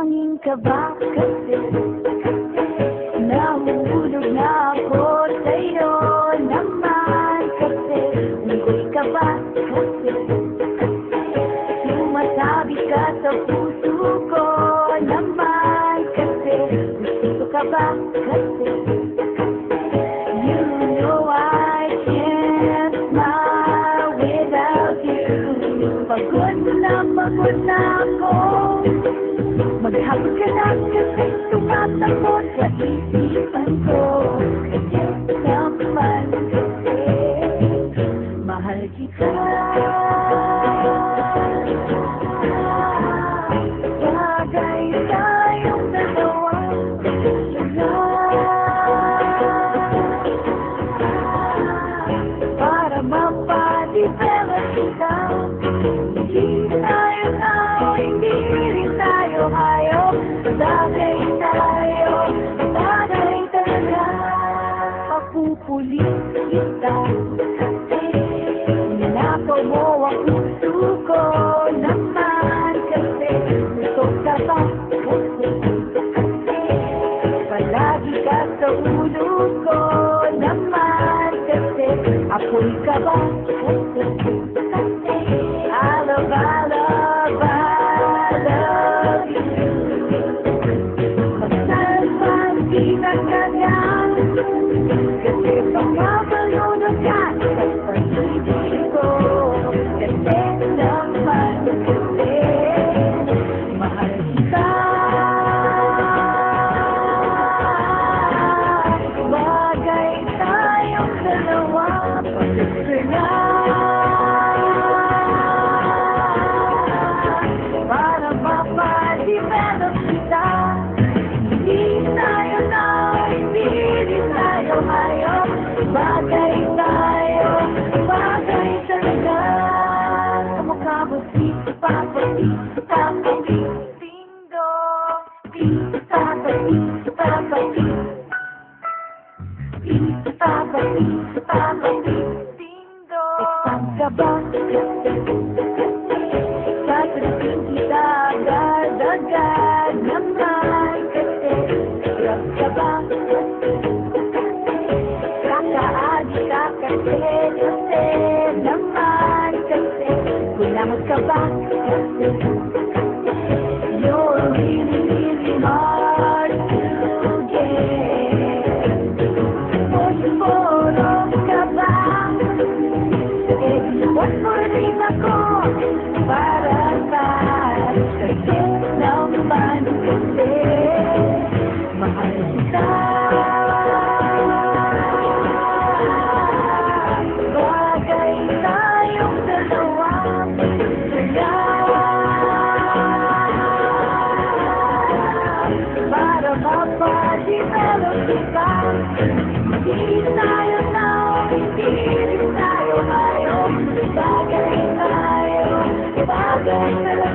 Hangin ka ba kasi nahuhulog na ako sa'yo naman kasi unggoy ka ba kasi sumasabi ka sa puso ko naman kasi gusto ka ba kasi you know I can't smile without you. Pagod na ako, maghapon ka na kasi tumatakbo sa isipan ko. Kaya naman kasi mahal kita. Bagay tayong dalawa para mapadevelop kita. Hindi tayo tao, hindi rin tayo hayop. Bagay tayo, bagay talaga. Papupulit kita kasi ninakaw mo ang puso ko naman kasi gusto ka ba kasi palagi ka sa ulo ko naman kasi apoy ka ba kasi I love you. Magsalpan di na ganyan kasi pamamalunod ka sa pag-ibig ko kasi naman kasi mahal kita. Bagay tayong dalawa pag-ibig para mapadevelop kita. Hindi tayo na, hindi rin tayo hayop. Bagay tayo, bagay talaga. Kamukha mo si Papa, ding-dong. Papa, ding-dong. Isang ka ba? Sasabihin kita agad-agad naman kasi hirap ka ba? Kakaagi ka kasi naman kasi kulangot ka ba? Kasi you're really, really hard to get. Puro ka ba? Iwan mo rin ako para kasi naman kasi mahal kita. Bagay tayong dalawa para mapadevelop kita. Hindi tayo na, hindi rin tayo hayop. Bagay tayo, bagay talaga.